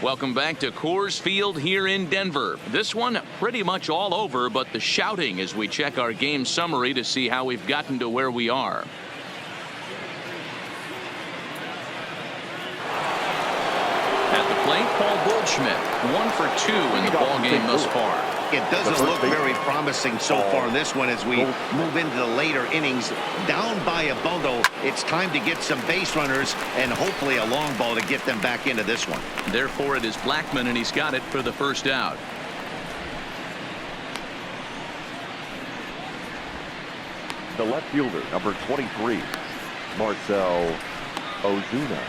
Welcome back to Coors Field here in Denver. This one pretty much all over, but the shouting as we check our game summary to see how we've gotten to where we are. At the plate, Paul Goldschmidt, 1 for 2 in the ball game thus far. It doesn't look very promising so far in this one as we move into the later innings. Down by a bundle, it's time to get some base runners and hopefully a long ball to get them back into this one. Therefore, it is Blackmon, and he's got it for the first out. The left fielder, number 23, Marcell Ozuna.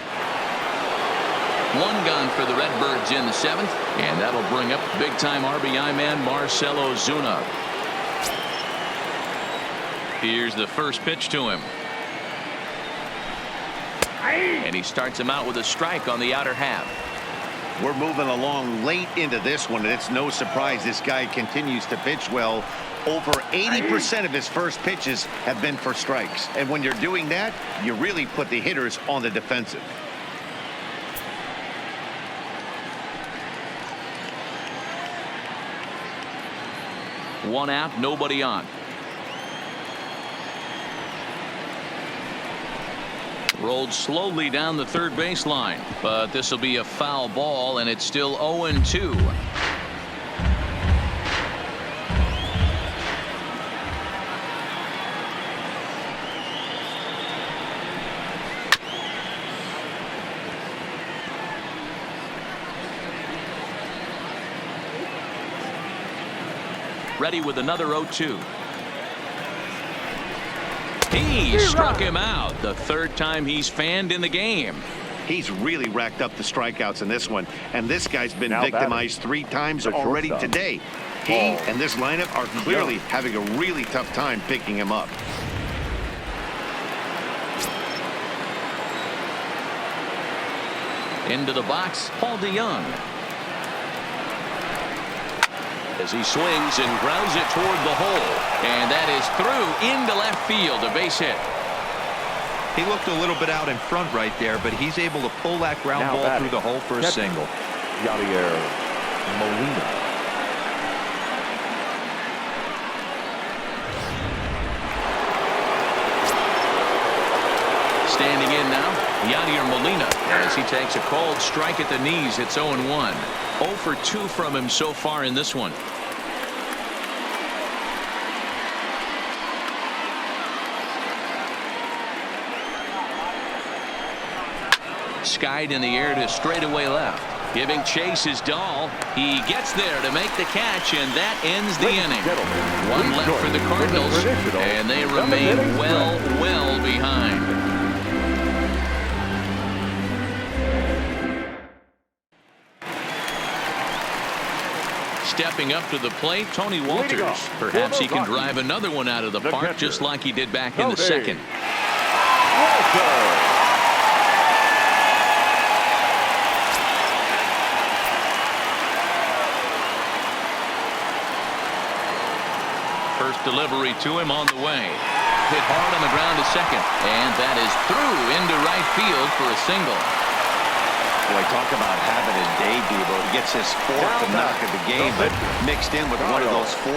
One gone for the Redbirds in the 7th, and that'll bring up big-time RBI man Marcell Ozuna. Here's the first pitch to him. And he starts him out with a strike on the outer half. We're moving along late into this one, and it's no surprise this guy continues to pitch well. Over 80% of his first pitches have been for strikes. And when you're doing that, you really put the hitters on the defensive. One out, nobody on. Rolled slowly down the third baseline, but this will be a foul ball, and it's still 0-2. Ready with another 0-2. He struck him out. The third time he's fanned in the game. He's really racked up the strikeouts in this one, and this guy's been victimized 3 times already today. He and this lineup are clearly having a really tough time picking him up. Into the box, Paul DeYoung. As he swings and grounds it toward the hole, and that is through into left field, a base hit. He looked a little bit out in front right there, but he's able to pull that ground ball through the hole for a single. Yadier Molina. Standing in now, Yadier Molina, as he takes a called strike at the knees. It's 0-1. 0 for 2 from him so far in this one. Skied in the air to straightaway left. Giving chase is Dahl. He gets there to make the catch, and that ends the inning. One left for the Cardinals, and they remain well behind. Stepping up to the plate, Tony Walters. Perhaps he can drive another one out of the park just like he did back in the second. First delivery to him on the way. Hit hard on the ground to second, and that is through into right field for a single. Boy, talk about having a day, Debo. He gets his 4th knock of the game, but mixed in with one of those 4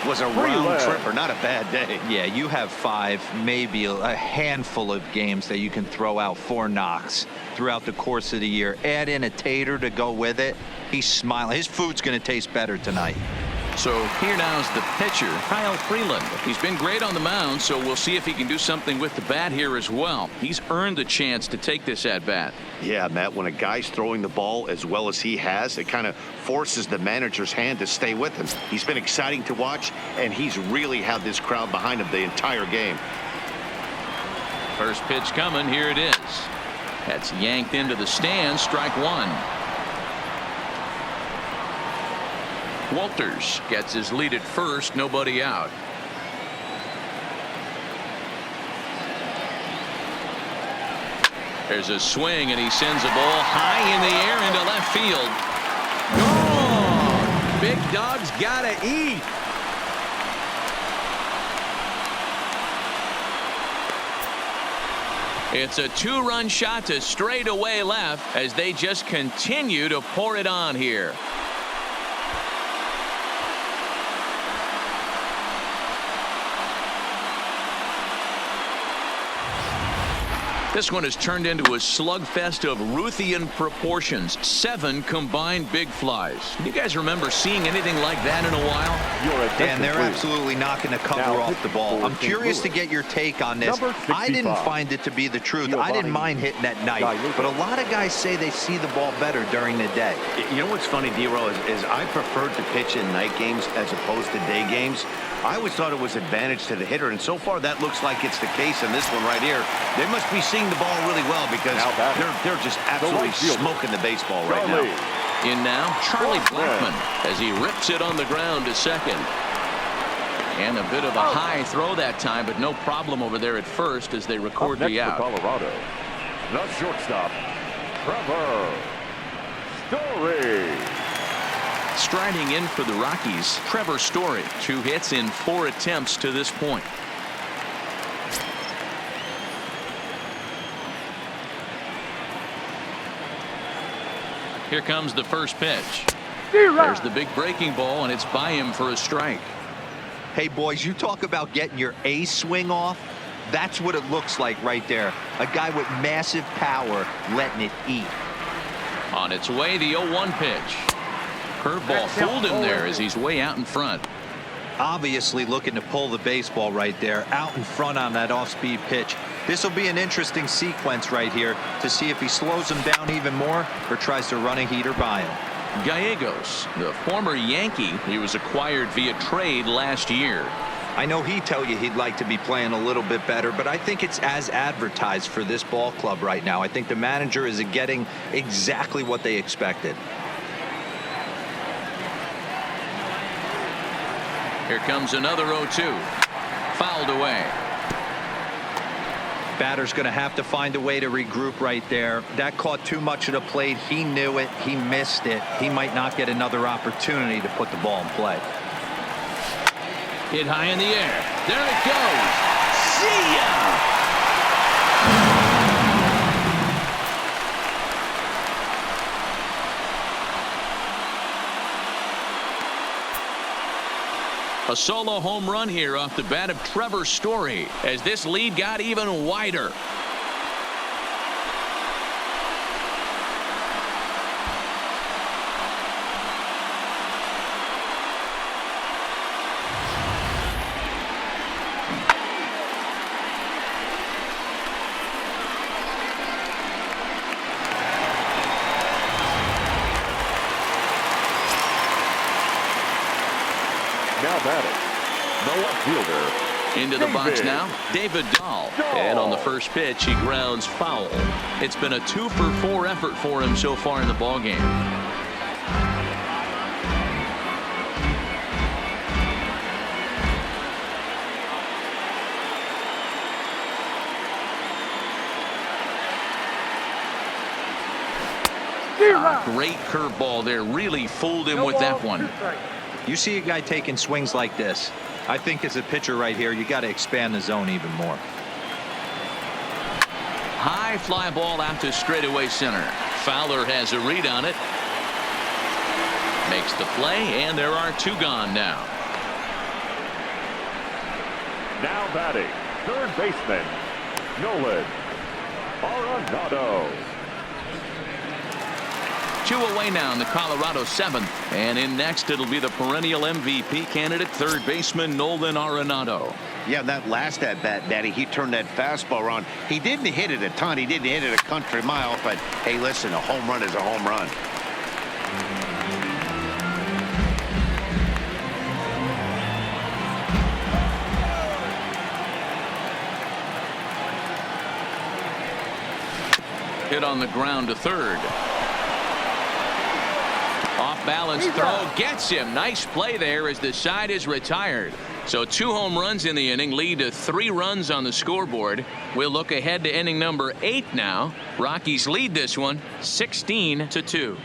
was a round tripper. Not a bad day. Yeah, you have 5, maybe a handful of games that you can throw out 4 knocks throughout the course of the year. Add in a tater to go with it. He's smiling. His food's going to taste better tonight. So here now is the pitcher, Kyle Freeland. He's been great on the mound, so we'll see if he can do something with the bat here as well. He's earned the chance to take this at bat. Yeah, Matt, when a guy's throwing the ball as well as he has, it kind of forces the manager's hand to stay with him. He's been exciting to watch, and he's really had this crowd behind him the entire game. First pitch coming. Here it is. That's yanked into the stands. Strike 1. Walters gets his lead at first. Nobody out. There's a swing, and he sends a ball high in the air into left field. Gone! Big Dog's gotta eat. It's a two-run shot to straightaway left as they just continue to pour it on here. This one has turned into a slugfest of Ruthian proportions. 7 combined big flies. Can you guys remember seeing anything like that in a while? Dan, they're absolutely not going to cover off the ball. I'm curious to get your take on this. I didn't find it to be the truth. I didn't mind hitting at night, but a lot of guys say they see the ball better during the day. You know what's funny, D-Roll, is I preferred to pitch in night games as opposed to day games. I always thought it was advantage to the hitter, and so far that looks like it's the case in this one right here. They must be seeing the ball really well because they're just absolutely smoking the baseball right now. In now, Charlie Blackmon as he rips it on the ground to second. And a bit of a high throw that time, but no problem over there at first as they record the out. Colorado, the shortstop, Trevor Story. Striding in for the Rockies, Trevor Story. 2 hits in 4 attempts to this point. Here comes the first pitch. There's the big breaking ball, and it's by him for a strike. Hey, boys, you talk about getting your A swing off. That's what it looks like right there. A guy with massive power letting it eat. On its way, the 0-1 pitch. Curveball fooled him there as he's way out in front. Obviously looking to pull the baseball right there, out in front on that off-speed pitch. This will be an interesting sequence right here to see if he slows him down even more or tries to run a heater by him. Gallegos, the former Yankee, he was acquired via trade last year. I know he'd tell you he'd like to be playing a little bit better, but I think it's as advertised for this ball club right now. I think the manager is getting exactly what they expected. Here comes another 0-2. Fouled away. Batter's going to have to find a way to regroup right there. That caught too much of the plate. He knew it. He missed it. He might not get another opportunity to put the ball in play. Hit high in the air. There it goes. See ya! A solo home run here off the bat of Trevor Story as this lead got even wider. Now batting, the left fielder. Into the box now, David Dahl. And on the first pitch, he grounds foul. It's been a 2-for-4 effort for him so far in the ballgame. Great curveball there. Really fooled him with that one. You see a guy taking swings like this. I think as a pitcher right here, you got to expand the zone even more. High fly ball out to straightaway center. Fowler has a read on it. Makes the play, and there are 2 gone now. Now batting, third baseman, Nolan Arenado. 2 away now in the Colorado 7th. And in next, it'll be the perennial MVP candidate, third baseman Nolan Arenado. Yeah, that last at-bat, Daddy, he turned that fastball around. He didn't hit it a ton. He didn't hit it a country mile. But, hey, listen, a home run is a home run. Hit on the ground to third. Off balance throw gets him. Nice play there as the side is retired. So 2 home runs in the inning lead to 3 runs on the scoreboard. We'll look ahead to inning number 8 now. Rockies lead this one 16-2.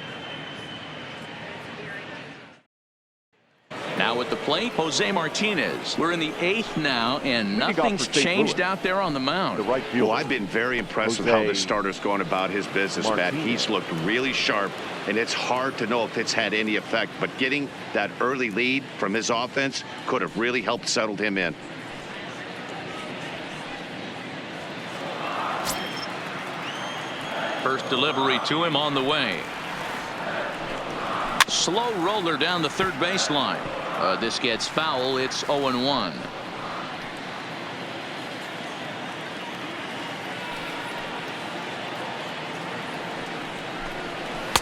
Now at the plate, Jose Martinez. We're in the 8th now, and nothing's changed out there on the mound. Well, I've been very impressed with how this starter's going about his business, Matt. He's looked really sharp, and it's hard to know if it's had any effect. But getting that early lead from his offense could have really helped settle him in. First delivery to him on the way. Slow roller down the third baseline. This gets foul. It's 0-1.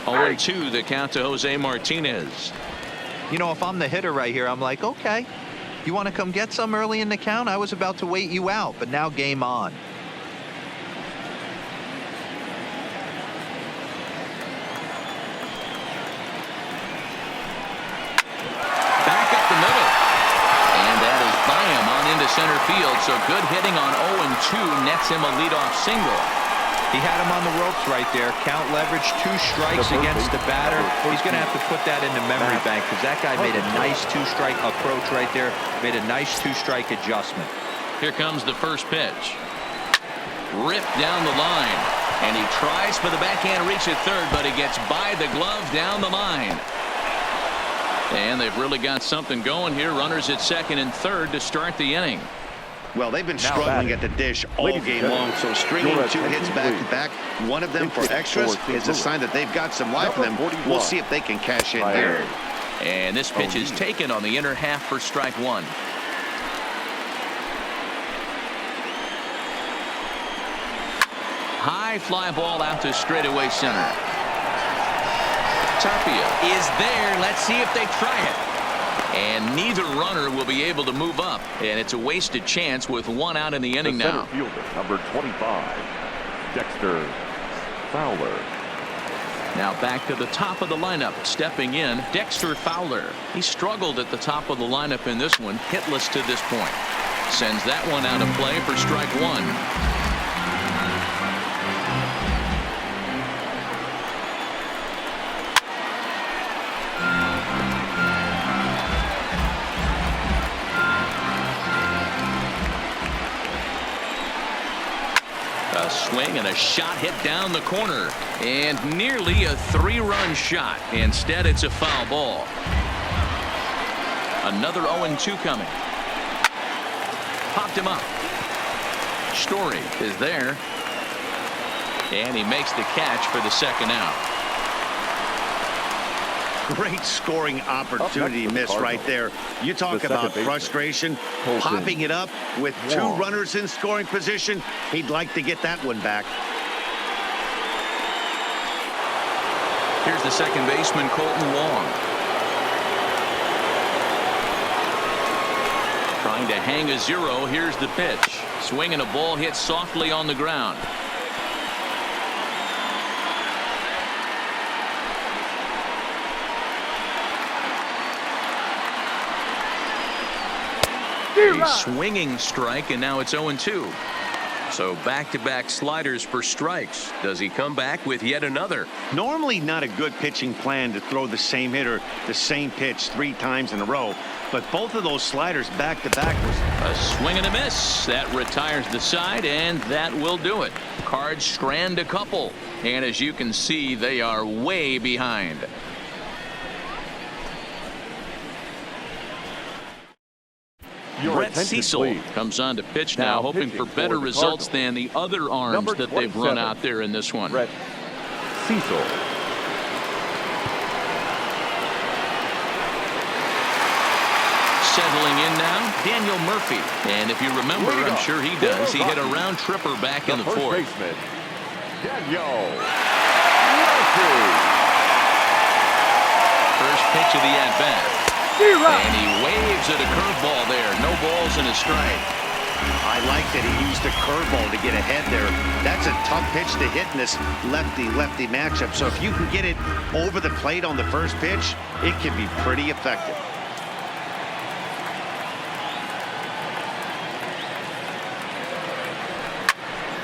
Hey. 0-2 the count to Jose Martinez. You know, if I'm the hitter right here, I'm like, okay, you want to come get some early in the count? I was about to wait you out, but now game on. Center field, so good hitting on 0-2 nets him a leadoff single. He had him on the ropes right there. Count leverage, 2 strikes against the batter. He's going to have to put that in the memory bank because that guy made a nice 2-strike approach right there. Made a nice 2-strike adjustment. Here comes the first pitch. Ripped down the line, and he tries for the backhand reach at third, but he gets by the glove down the line. And they've really got something going here. Runners at second and third to start the inning. Well, they've been struggling at the dish all game long, so stringing 2 hits back-to-back, one of them for extras, is a sign that they've got some life in them. We'll see if they can cash in here. And this pitch is taken on the inner half for strike 1. High fly ball out to straightaway center. Tapia is there. Let's see if they try it. And neither runner will be able to move up. And it's a wasted chance with 1 out in the inning now. Fielder, number 25, Dexter Fowler. Now back to the top of the lineup. Stepping in, Dexter Fowler. He struggled at the top of the lineup in this one. Hitless to this point. Sends that one out of play for strike 1. A swing and a shot hit down the corner, and nearly a 3-run shot. Instead, it's a foul ball. Another 0-2 coming. Popped him up. Story is there, and he makes the catch for the second out. Great scoring opportunity miss right there. You talk about frustration, popping it up with 2 runners in scoring position. He'd like to get that one back. Here's the second baseman, Colton Wong. Trying to hang a 0. Here's the pitch. Swinging a ball hit softly on the ground. A swinging strike, and now it's 0-2. So back-to-back sliders for strikes. Does he come back with yet another? Normally not a good pitching plan to throw the same hitter the same pitch 3 times in a row, but both of those sliders back-to-back was a swing and a miss. That retires the side, and that will do it. Cards strand a couple, and as you can see, they are way behind. Brett Cecil comes on to pitch now, hoping for better results than the other arms that they've run out there in this one. Brett Cecil. Settling in now, Daniel Murphy. And if you remember, I'm sure he does, he hit a round tripper back in the 4th. Daniel Murphy. First pitch of the at-bat. And he waves at a curveball there. No balls and a strike. I like that he used a curveball to get ahead there. That's a tough pitch to hit in this lefty-lefty matchup. So if you can get it over the plate on the first pitch, it can be pretty effective.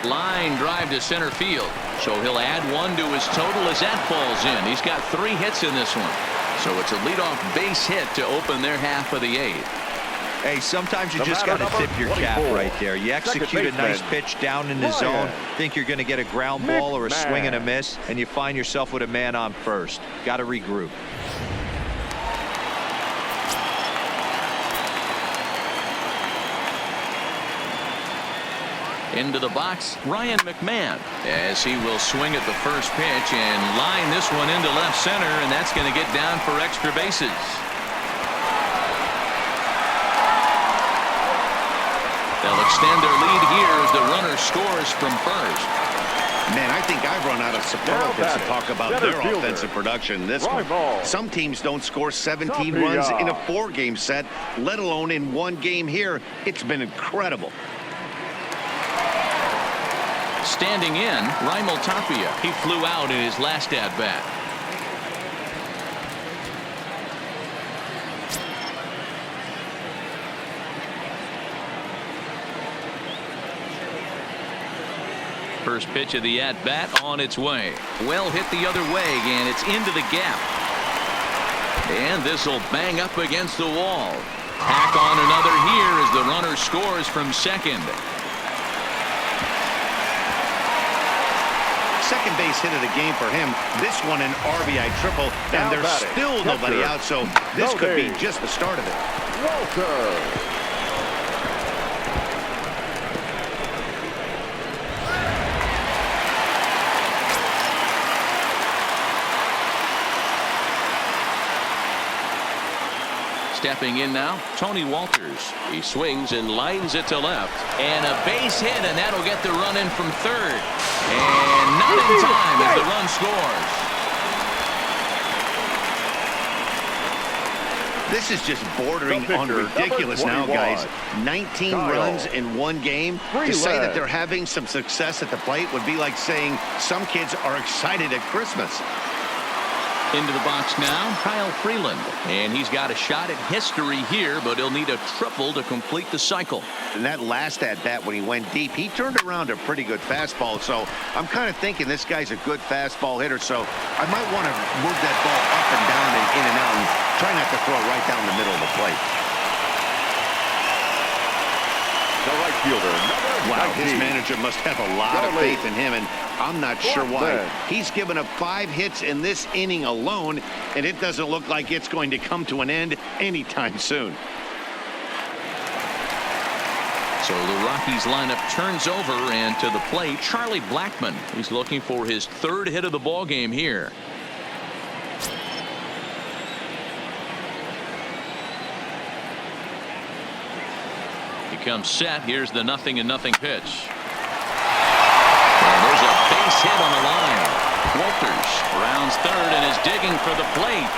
Line drive to center field. So he'll add 1 to his total as that falls in. He's got 3 hits in this one. So it's a leadoff base hit to open their half of the 8th. Hey, sometimes you just got to tip your cap right there. You execute a nice pitch down in the zone, think you're going to get a ground ball or a swing and a miss, and you find yourself with a man on first. Got to regroup. Into the box, Ryan McMahon, as he will swing at the first pitch and line this one into left center, and that's going to get down for extra bases. They'll extend their lead here as the runner scores from first. Man, I think I've run out of superlatives to talk about their offensive production this one. Some teams don't score 17 runs in a 4-game set, let alone in 1 game here. It's been incredible. Standing in, Raimel Tapia. He flew out in his last at-bat. First pitch of the at-bat on its way. Well hit the other way, and it's into the gap. And this will bang up against the wall. Tack on another here as the runner scores from second. Second base hit of the game for him. This one an RBI triple, and there's still nobody out, so this could be just the start of it. Walter. Stepping in now, Tony Walters. He swings and lines it to left. And a base hit, and that'll get the run in from third. And not in time as the run scores. This is just bordering on ridiculous now, guys. 19 runs in 1 game. To say that they're having some success at the plate would be like saying some kids are excited at Christmas. Into the box now, Kyle Freeland. And he's got a shot at history here, but he'll need a triple to complete the cycle. And that last at-bat when he went deep, he turned around a pretty good fastball. So I'm kind of thinking this guy's a good fastball hitter. So I might want to move that ball up and down and in and out and try not to throw it right down the middle of the plate. The right fielder. Wow, his manager must have a lot of faith in him, and I'm not sure why. He's given up 5 hits in this inning alone, and it doesn't look like it's going to come to an end anytime soon. So the Rockies lineup turns over, and to the plate, Charlie Blackmon. He's looking for his 3rd hit of the ball game here. Comes set. Here's the 0-0 pitch. And there's a base hit on the line. Walters rounds third and is digging for the plate.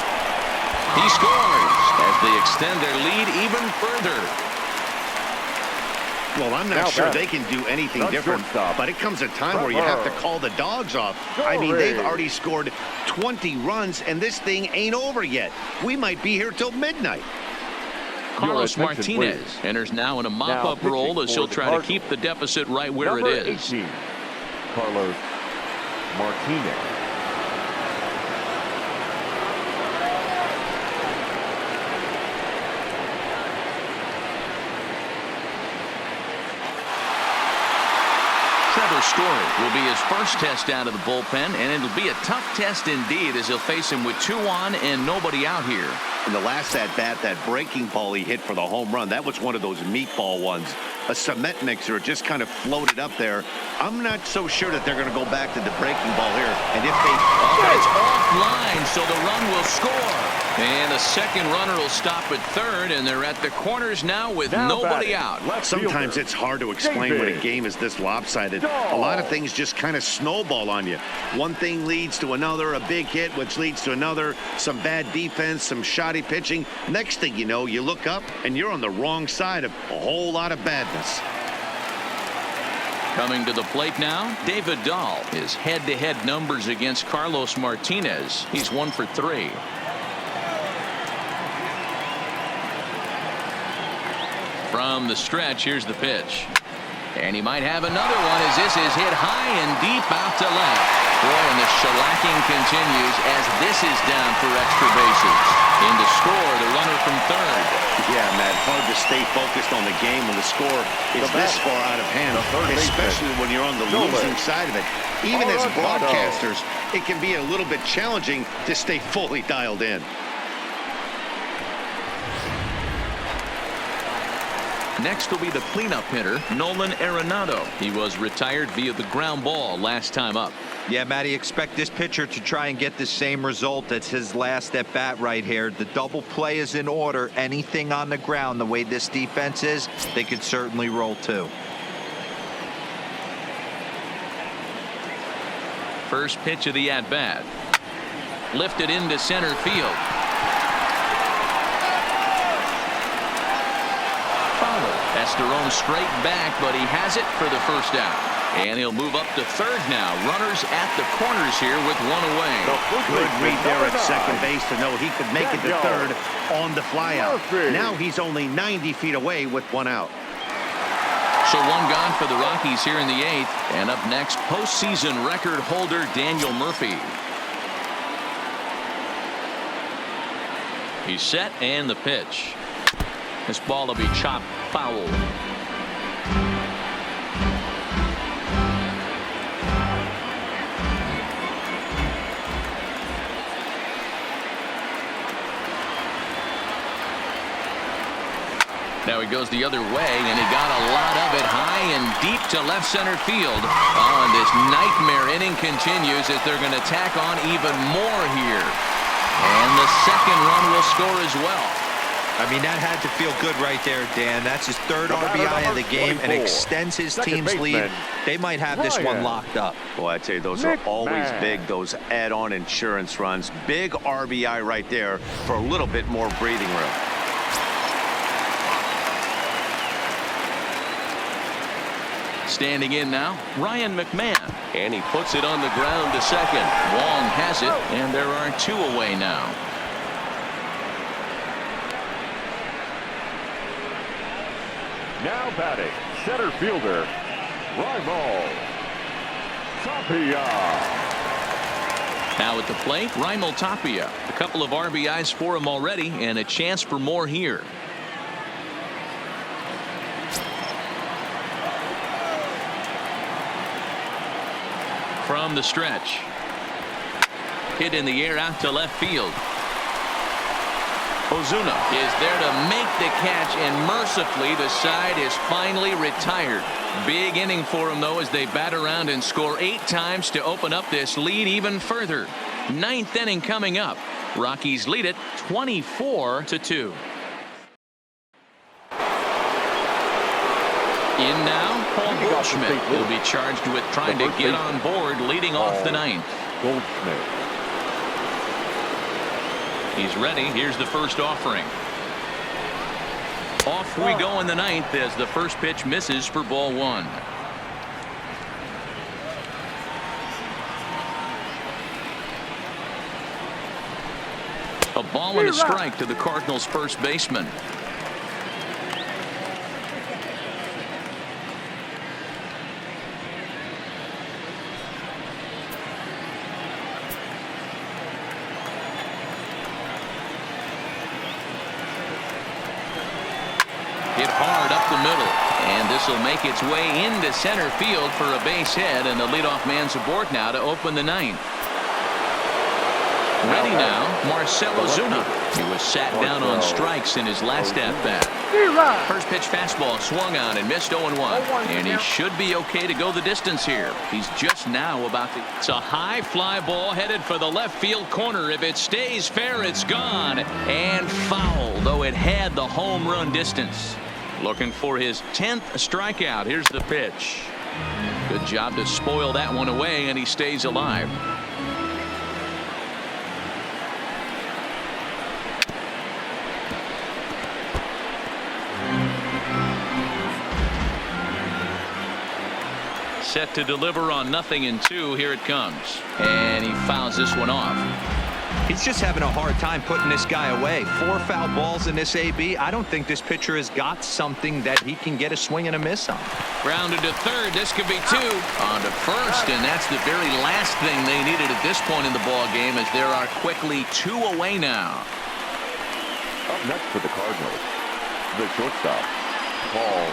He scores as they extend their lead even further. Well, I'm not sure they can do anything different, but it comes a time where you have to call the dogs off. I mean, they've already scored 20 runs, and this thing ain't over yet. We might be here till midnight. Carlos Martinez enters now in a mop-up role as he'll try to keep the deficit right where it is. 18, Carlos Martinez. Trevor Story will be his first test out of the bullpen, and it'll be a tough test indeed as he'll face him with 2 on and nobody out here. In the last at-bat, that breaking ball he hit for the home run, that was one of those meatball ones. A cement mixer just kind of floated up there. I'm not so sure that they're going to go back to the breaking ball here. And if they... it's offline, so the run will score. And the second runner will stop at third, and they're at the corners now with nobody out. Sometimes it's hard to explain when a game is this lopsided. A lot of things just kind of snowball on you. One thing leads to another, a big hit, which leads to another, some bad defense, some shoddy pitching. Next thing you know, you look up, and you're on the wrong side of a whole lot of badness. Coming to the plate now, David Dahl. His head-to-head numbers against Carlos Martinez. He's 1 for 3. From the stretch, here's the pitch. And he might have another one as this is hit high and deep out to left. Boy, and the shellacking continues as this is down for extra bases. In to score, the runner from third. Yeah, Matt, hard to stay focused on the game when the score is this far out of hand, especially when you're on the losing side of it. Even as broadcasters, it can be a little bit challenging to stay fully dialed in. Next will be the cleanup hitter, Nolan Arenado. He was retired via the ground ball last time up. Yeah, Matty, expect this pitcher to try and get the same result. That's his last at bat right here. The double play is in order. Anything on the ground, the way this defense is, they could certainly roll too. First pitch of the at-bat. Lifted into center field. Esterone straight back, but he has it for the first out. And he'll move up to third now. Runners at the corners here with one away. Good read there at second base to know he could make it to third on the flyout. Now he's only 90 feet away with one out. So one gone for the Rockies here in the eighth. And up next, postseason record holder Daniel Murphy. He's set and the pitch. This ball will be chopped foul. Now he goes the other way, and he got a lot of it high and deep to left center field. Oh, and this nightmare inning continues as they're going to tack on even more here. And the second run will score as well. I mean, that had to feel good right there, Dan. That's his third RBI of the game and extends his team's lead. They might have this one locked up. Boy, I tell you, those are always big, those add-on insurance runs. Big RBI right there for a little bit more breathing room. Standing in now, Ryan McMahon. And he puts it on the ground to second. Wong has it, and there are two away now. Now batting, center fielder, Raimel Tapia. Now at the plate, Raimel Tapia. A couple of RBIs for him already, and a chance for more here. From the stretch. Hit in the air out to left field. Ozuna is there to make the catch, and mercifully the side is finally retired. Big inning for him, though, as they bat around and score 8 times to open up this lead even further. 9th inning coming up. Rockies lead it 24-2. In now, Paul Goldschmidt. He'll be charged with trying to get on board leading off the 9th. Goldschmidt. He's ready. Here's the first offering. Off we go in the 9th as the first pitch misses for ball 1. A ball and a strike to the Cardinals' first baseman. Hit hard up the middle, and this will make its way into center field for a base hit, and the leadoff man's aboard now to open the 9th. Ready now, Marcell Ozuna. He was sat down on strikes in his last at-bat. First pitch fastball swung on and missed 0-1, and he should be okay to go the distance here. He's just now about to. It's a high fly ball headed for the left field corner. If it stays fair, it's gone and foul, though it had the home run distance. Looking for his 10th strikeout. Here's the pitch. Good job to spoil that one away, and he stays alive. Set to deliver on 0-2. Here it comes, and he fouls this one off. He's just having a hard time putting this guy away. 4 foul balls in this AB. I don't think this pitcher has got something that he can get a swing and a miss on. Grounded to third. This could be 2. On to first, and that's the very last thing they needed at this point in the ball game, as there are quickly 2 away now. Up next for the Cardinals, the shortstop, Paul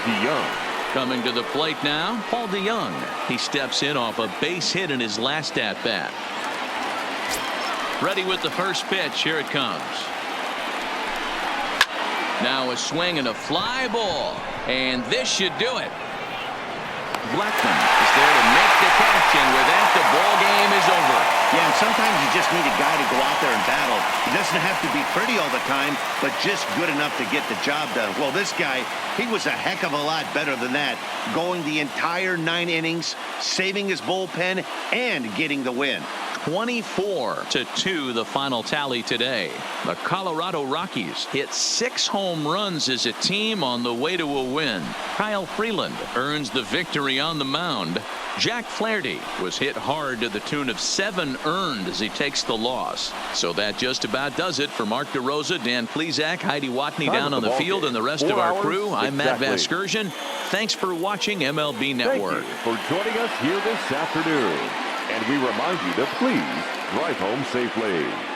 DeYoung. Coming to the plate now, Paul DeYoung. He steps in off a base hit in his last at-bat. Ready with the first pitch. Here it comes. Now a swing and a fly ball. And this should do it. Blackman is there to make the catch, and with that, the ball game is over. Yeah, and sometimes you just need a guy to go out there and battle. It doesn't have to be pretty all the time, but just good enough to get the job done. Well, this guy, he was a heck of a lot better than that, going the entire 9 innings, saving his bullpen, and getting the win. 24-2 the final tally today. The Colorado Rockies hit 6 home runs as a team on the way to a win. Kyle Freeland earns the victory on the mound. Jack Flaherty was hit hard to the tune of 7 earned as he takes the loss. So that just about does it for Mark DeRosa, Dan Plesac, Heidi Watney down on the field, and the rest of our crew. I'm Matt Vasgersian. Thanks for watching MLB Network. Thank you for joining us here this afternoon. And we remind you to please drive home safely.